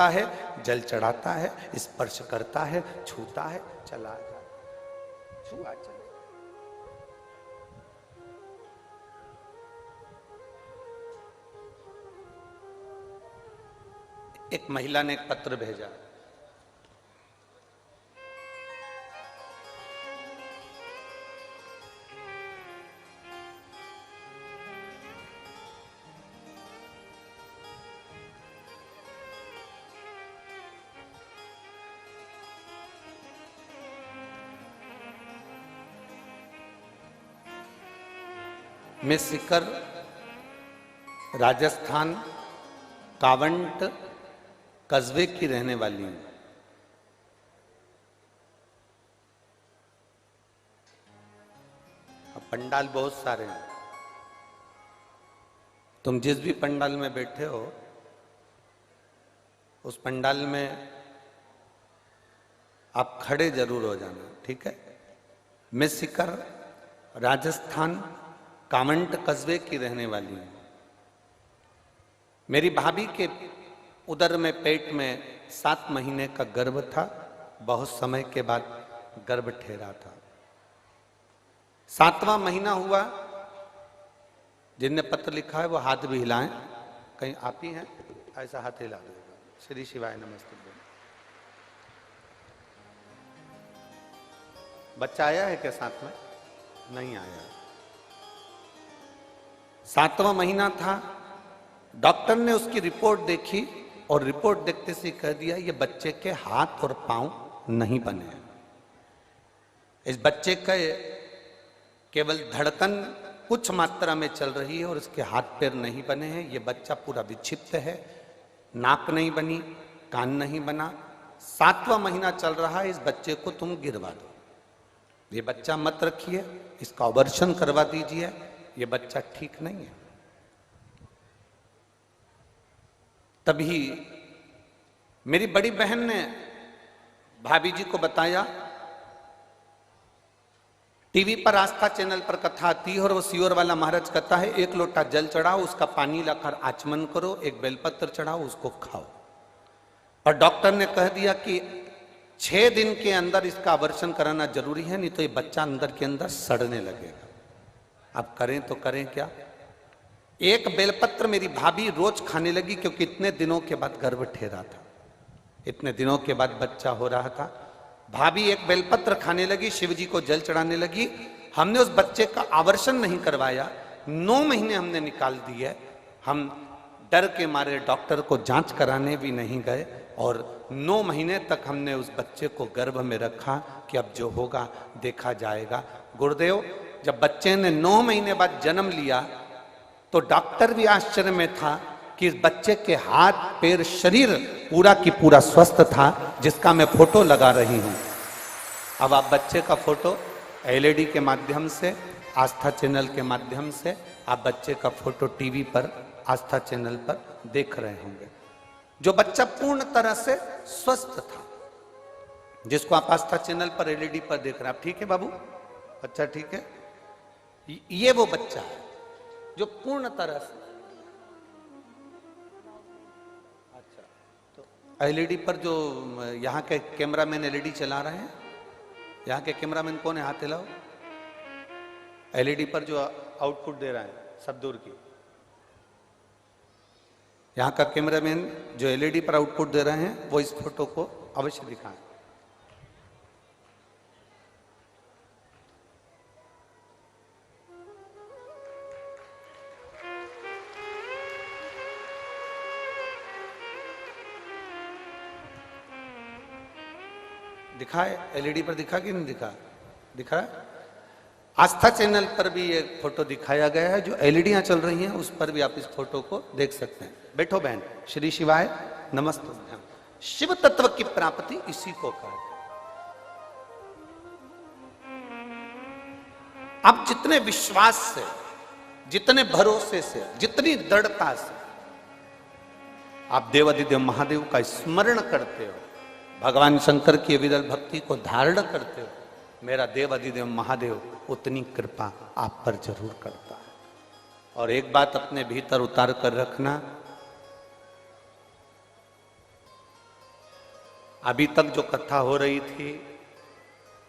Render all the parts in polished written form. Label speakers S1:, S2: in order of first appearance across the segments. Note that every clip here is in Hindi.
S1: है, जल चढ़ाता है, स्पर्श करता है, छूता है, चला जाता, छुआ चले। एक महिला ने एक पत्र भेजा, मैं सीकर राजस्थान कावंट कस्बे की रहने वाली हूं। पंडाल बहुत सारे हैं, तुम जिस भी पंडाल में बैठे हो उस पंडाल में आप खड़े जरूर हो जाना, ठीक है। मैं सीकर राजस्थान कावंट कस्बे की रहने वाली हूं। मेरी भाभी के उदर में पेट में 7 महीने का गर्भ था। बहुत समय के बाद गर्भ ठहरा था। 7वां महीना हुआ। जिनने पत्र लिखा है वो हाथ भी हिलाएं, कहीं आप ही हैं, ऐसा हाथ हिला देगा। श्री शिवाय नमस्ते। बच्चा आया है क्या साथ में? नहीं आया। 7वां महीना था। डॉक्टर ने उसकी रिपोर्ट देखी और रिपोर्ट देखते से कह दिया ये बच्चे के हाथ और पांव नहीं बने हैं। इस बच्चे का केवल धड़कन कुछ मात्रा में चल रही है और इसके हाथ पैर नहीं बने हैं। ये बच्चा पूरा विक्षिप्त है, नाक नहीं बनी, कान नहीं बना। 7वां महीना चल रहा है। इस बच्चे को तुम गिरवा दो, ये बच्चा मत रखिए, इसका ऑपरेशन करवा दीजिए, ये बच्चा ठीक नहीं है। तभी मेरी बड़ी बहन ने भाभी जी को बताया। टीवी पर आस्था चैनल पर कथा आती है और वो सियोर वाला महाराज कहता है 1 लोटा जल चढ़ाओ, उसका पानी लाकर आचमन करो, 1 बेलपत्र चढ़ाओ, उसको खाओ। पर डॉक्टर ने कह दिया कि 6 दिन के अंदर इसका ऑपरेशन कराना जरूरी है, नहीं तो ये बच्चा अंदर के अंदर सड़ने लगेगा। अब करें तो करें क्या। 1 बेलपत्र मेरी भाभी रोज खाने लगी, क्योंकि इतने दिनों के बाद गर्भ ठहरा था, इतने दिनों के बाद बच्चा हो रहा था। भाभी 1 बेलपत्र खाने लगी, शिव जी को जल चढ़ाने लगी। हमने उस बच्चे का ऑपरेशन नहीं करवाया, 9 महीने हमने निकाल दिए। हम डर के मारे डॉक्टर को जांच कराने भी नहीं गए और 9 महीने तक हमने उस बच्चे को गर्भ में रखा कि अब जो होगा देखा जाएगा। गुरुदेव, जब बच्चे ने 9 महीने बाद जन्म लिया तो डॉक्टर भी आश्चर्य में था कि इस बच्चे के हाथ पैर शरीर पूरा की पूरा स्वस्थ था, जिसका मैं फोटो लगा रही हूं। अब आप बच्चे का फोटो एलईडी के माध्यम से, आस्था चैनल के माध्यम से आप बच्चे का फोटो टीवी पर आस्था चैनल पर देख रहे होंगे। जो बच्चा पूर्ण तरह से स्वस्थ था, जिसको आप आस्था चैनल पर एलईडी पर देख रहे हैं। आप ठीक है बाबू? बच्चा ठीक है? ये वो बच्चा है जो पूर्ण तरह से, अच्छा, तो एलईडी पर जो यहाँ के कैमरामैन एलईडी चला रहे हैं, यहाँ के कैमरामैन कौन है? हाथ हिलाओ। एलईडी पर जो आउटपुट दे रहा है सब दूर की, यहाँ का कैमरामैन जो एलईडी पर आउटपुट दे रहे हैं वो इस फोटो को अवश्य दिखाएं। दिखा है? एलईडी पर दिखा कि नहीं दिखा? दिखा है। आस्था चैनल पर भी ये फोटो दिखाया गया है। जो एलईडियां चल रही हैं उस पर भी आप इस फोटो को देख सकते हैं। बैठो बहन। श्री शिवाय नमस्ते। शिव तत्व की प्राप्ति इसी को कहते हैं। आप जितने विश्वास से, जितने भरोसे से, जितनी दृढ़ता से आप देवाधिदेव महादेव का स्मरण करते हो, भगवान शंकर की विरल भक्ति को धारण करते हो, मेरा देवाधिदेव महादेव उतनी कृपा आप पर जरूर करता है। और एक बात अपने भीतर उतार कर रखना, अभी तक जो कथा हो रही थी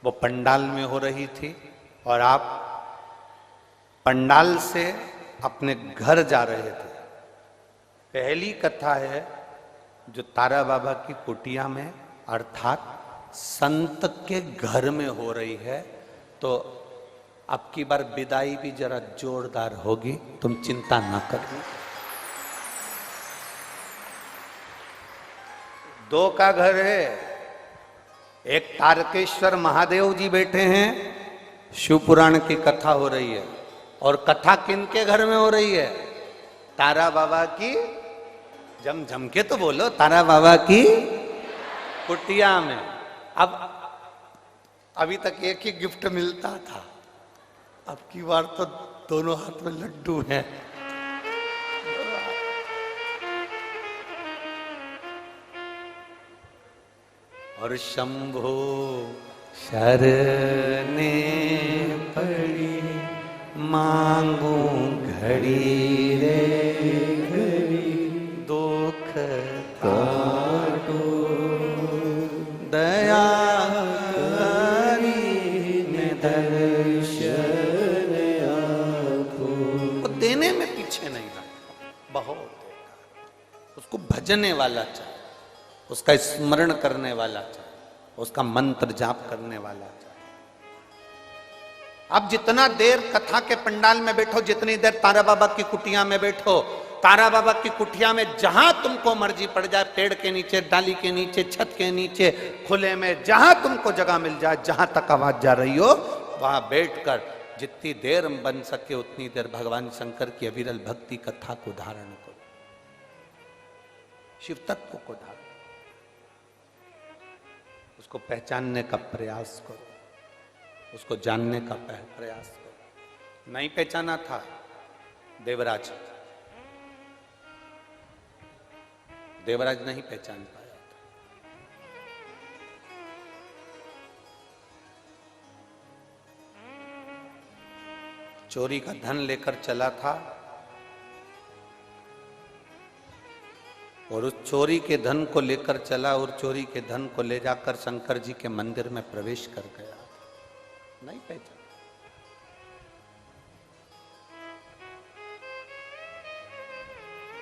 S1: वो पंडाल में हो रही थी और आप पंडाल से अपने घर जा रहे थे। पहली कथा है जो तारा बाबा की कुटिया में अर्थात संत के घर में हो रही है। तो अब की बार विदाई भी जरा जोरदार होगी, तुम चिंता ना करो। दो का घर है, एक तारकेश्वर महादेव जी बैठे हैं, शिव पुराण की कथा हो रही है। और कथा किनके घर में हो रही है? तारा बाबा की, जम के तो बोलो, तारा बाबा की कुटिया में। अब अभी तक एक ही गिफ्ट मिलता था, अब की बार तो दोनों हाथ में लड्डू हैं। और शंभो शरने पड़ी मांगू घड़ी रे घड़ी, दुख काटो दया दर्शन आपको। वो देने में पीछे नहीं लगता, बहुत देता। उसको भजने वाला चाहिए, उसका स्मरण करने वाला चाहिए, उसका मंत्र जाप करने वाला चाहिए। अब जितना देर कथा के पंडाल में बैठो, जितनी देर तारा बाबा की कुटिया में बैठो, तारा बाबा की कुटिया में जहां तुमको मर्जी पड़ जाए, पेड़ के नीचे, डाली के नीचे, छत के नीचे, खुले में, जहां तुमको जगह मिल जाए, जहां तक आवाज जा रही हो, वहां बैठकर जितनी देर बन सके उतनी देर भगवान शंकर की अविरल भक्ति कथा को धारण करो, शिव तत्व को धारण, उसको पहचानने का प्रयास करो, उसको जानने का प्रयास करो। नहीं पहचाना था देवराज, देवराज नहीं पहचान पाया था। चोरी का धन लेकर चला था और उस चोरी के धन को लेकर चला और चोरी के धन को ले जाकर शंकर जी के मंदिर में प्रवेश कर गया। नहीं पहचान।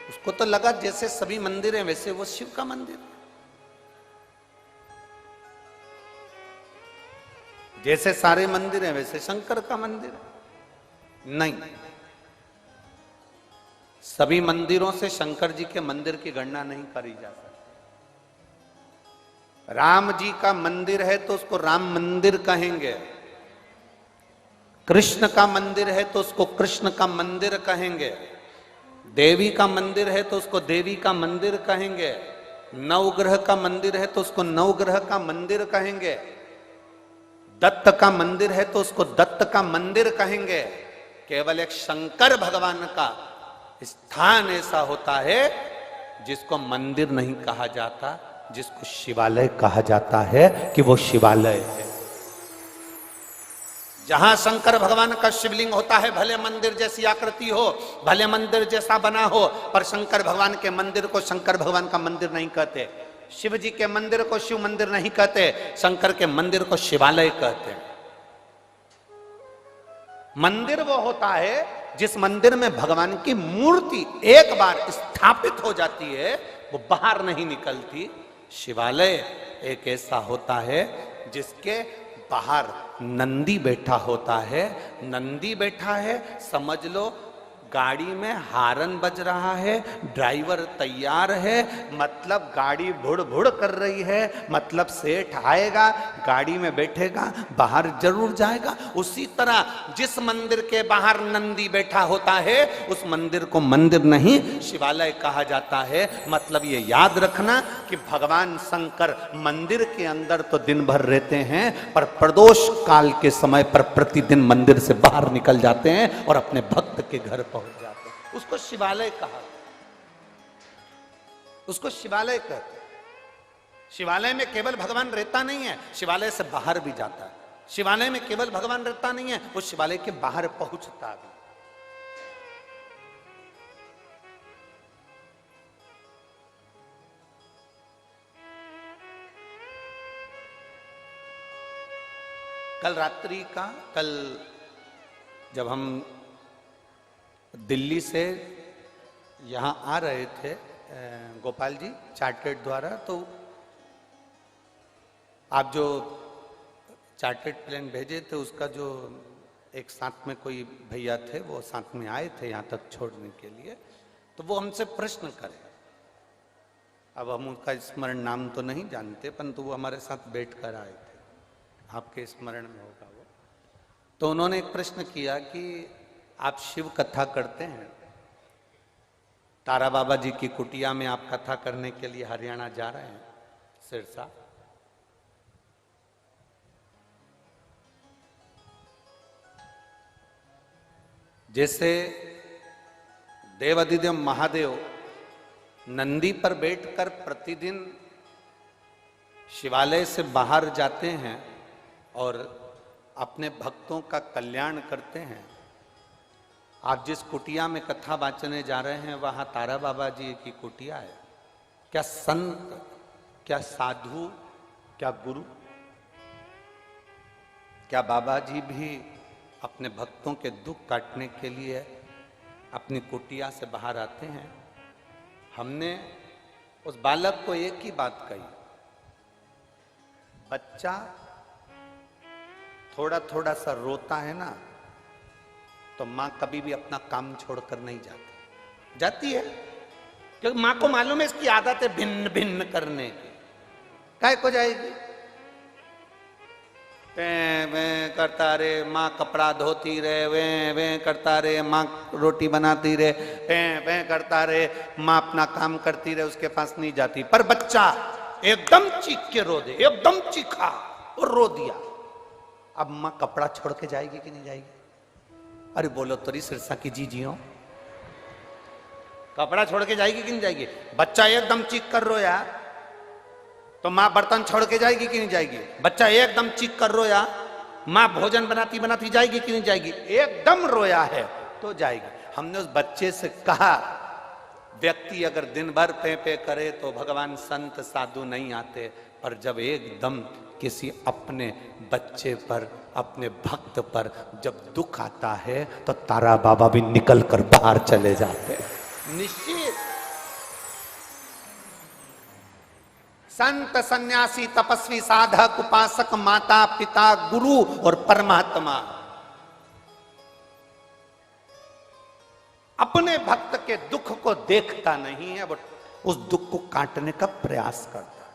S1: उसको तो लगा जैसे सभी मंदिर हैं वैसे वो शिव का मंदिर है, जैसे सारे मंदिर हैं वैसे शंकर का मंदिर है। नहीं, सभी मंदिरों से शंकर जी के मंदिर की गणना नहीं करी जा सकती। राम जी का मंदिर है तो उसको राम मंदिर कहेंगे, कृष्ण का मंदिर है तो उसको कृष्ण का मंदिर कहेंगे, देवी का मंदिर है तो उसको देवी का मंदिर कहेंगे, नवग्रह का मंदिर है तो उसको नवग्रह का मंदिर कहेंगे, दत्त का मंदिर है तो उसको दत्त का मंदिर कहेंगे। केवल एक शंकर भगवान का स्थान ऐसा होता है जिसको मंदिर नहीं कहा जाता, जिसको शिवालय कहा जाता है कि वो शिवालय है। जहां शंकर भगवान का शिवलिंग होता है, भले मंदिर जैसी आकृति हो, भले मंदिर जैसा बना हो, पर शंकर भगवान के मंदिर को शंकर भगवान का मंदिर नहीं कहते, शिव जी के मंदिर को शिव मंदिर नहीं कहते, शंकर के मंदिर को शिवालय कहते हैं। मंदिर वो होता है जिस मंदिर में भगवान की मूर्ति एक बार स्थापित हो जाती है, वो बाहर नहीं निकलती। शिवालय एक ऐसा होता है जिसके बाहर नंदी बैठा होता है। नंदी बैठा है, समझ लो गाड़ी में हारन बज रहा है, ड्राइवर तैयार है, मतलब गाड़ी भुड़ भुड़ कर रही है, मतलब सेठ आएगा, गाड़ी में बैठेगा, बाहर जरूर जाएगा। उसी तरह जिस मंदिर के बाहर नंदी बैठा होता है उस मंदिर को मंदिर नहीं शिवालय कहा जाता है। मतलब ये याद रखना कि भगवान शंकर मंदिर के अंदर तो दिन भर रहते हैं, पर प्रदोष काल के समय पर प्रतिदिन मंदिर से बाहर निकल जाते हैं और अपने भक्त के घर पहुंच जाते हैं। उसको शिवालय कहा, उसको शिवालय कहते हैं। शिवालय में केवल भगवान रहता नहीं है, शिवालय से बाहर भी जाता है। शिवालय में केवल भगवान रहता नहीं है, वो शिवालय के बाहर पहुंचता भी। कल रात्रि का, कल जब हम दिल्ली से यहाँ आ रहे थे गोपाल जी चार्टर्ड द्वारा, तो आप जो चार्टर्ड प्लेन भेजे थे उसका जो एक साथ में कोई भैया थे वो साथ में आए थे यहाँ तक छोड़ने के लिए, तो वो हमसे प्रश्न करे। अब हम उनका स्मरण नाम तो नहीं जानते, परंतु वो हमारे साथ बैठ कर आए थे, आपके स्मरण में होगा वो। तो उन्होंने एक प्रश्न किया कि आप शिव कथा करते हैं? तारा बाबा जी की कुटिया में आप कथा करने के लिए हरियाणा जा रहे हैं, सिरसा। जैसे देवाधिदेव महादेव नंदी पर बैठकर प्रतिदिन शिवालय से बाहर जाते हैं और अपने भक्तों का कल्याण करते हैं, आप जिस कुटिया में कथा वाचने जा रहे हैं वहां तारा बाबा जी की कुटिया है। क्या संत, क्या साधु, क्या गुरु, क्या बाबा जी भी अपने भक्तों के दुख काटने के लिए अपनी कुटिया से बाहर आते हैं? हमने उस बालक को एक ही बात कही, बच्चा थोड़ा थोड़ा सा रोता है ना, तो मां कभी भी अपना काम छोड़कर नहीं जाती है, क्योंकि मां को मालूम है इसकी आदत है भिन्न भिन्न करने की। काय को जाएगी? वे वे करता रे, माँ कपड़ा धोती रहे, वे करता रे, माँ रोटी बनाती रहे, वे करता रहे, माँ अपना काम करती रहे, उसके पास नहीं जाती। पर बच्चा एकदम चीख के रो दे, एकदम चीखा और रो दिया, अब माँ कपड़ा छोड़ के जाएगी कि नहीं जाएगी? अरे बोलो तोरी सिरसा की जीजियों, कपड़ा छोड़ के जाएगी कि नहीं जाएगी? बच्चा एकदम चीख कर रोया तो माँ बर्तन छोड़ के जाएगी कि नहीं जाएगी? बच्चा एकदम चीख कर रोया, माँ भोजन बनाती बनाती जाएगी कि नहीं जाएगी? एकदम रोया है तो जाएगी। हमने उस बच्चे से कहा, व्यक्ति अगर दिन भर पे पे करे तो भगवान संत साधु नहीं आते, पर जब एकदम किसी अपने बच्चे पर, अपने भक्त पर जब दुख आता है तो तारा बाबा भी निकल कर बाहर चले जाते हैं। निश्चित संत, सन्यासी, तपस्वी, साधक, उपासक, माता पिता, गुरु और परमात्मा अपने भक्त के दुख को देखता नहीं है, वो उस दुख को काटने का प्रयास करता है।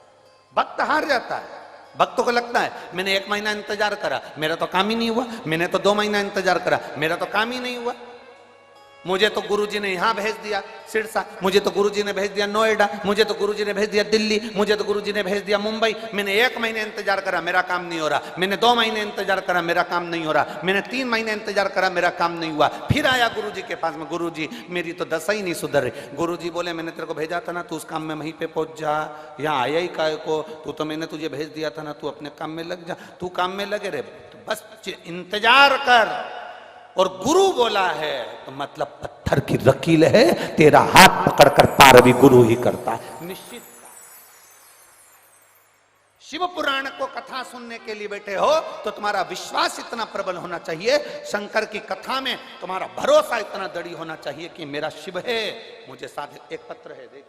S1: भक्त हार जाता है, भक्तों को लगता है मैंने 1 महीना इंतजार करा, मेरा तो काम ही नहीं हुआ, मैंने तो 2 महीना इंतजार करा, मेरा तो काम ही नहीं हुआ, मुझे तो गुरुजी ने यहां भेज दिया सिरसा, मुझे तो गुरुजी ने भेज दिया नोएडा, मुझे तो गुरुजी ने भेज दिया दिल्ली, मुझे तो गुरुजी ने भेज दिया मुंबई, मैंने 1 महीने इंतजार करा, मेरा काम नहीं हो रहा, मैंने 2 महीने इंतजार करा, मेरा काम नहीं हो रहा, मैंने 3 महीने इंतजार करा, मेरा काम नहीं हुआ। फिर आया गुरुजी के पास में, गुरुजी मेरी तो दशा ही नहीं सुधर रही। गुरुजी बोले मैंने तेरे को भेजा था ना, तू उस काम में वहीं पे पहुंच जा, यहाँ आया ही काय को, तू तो मैंने तुझे भेज दिया था ना, तू अपने काम में लग जा, तू काम में लगे रहे, तो बस इंतजार कर। और गुरु बोला है तो मतलब पत्थर की लकीर है, तेरा हाथ पकड़कर पार भी गुरु ही करता है। निश्चित शिव पुराण को कथा सुनने के लिए बैठे हो तो तुम्हारा विश्वास इतना प्रबल होना चाहिए, शंकर की कथा में तुम्हारा भरोसा इतना दृढ़ होना चाहिए कि मेरा शिव है, मुझे साधे। एक पत्र है देख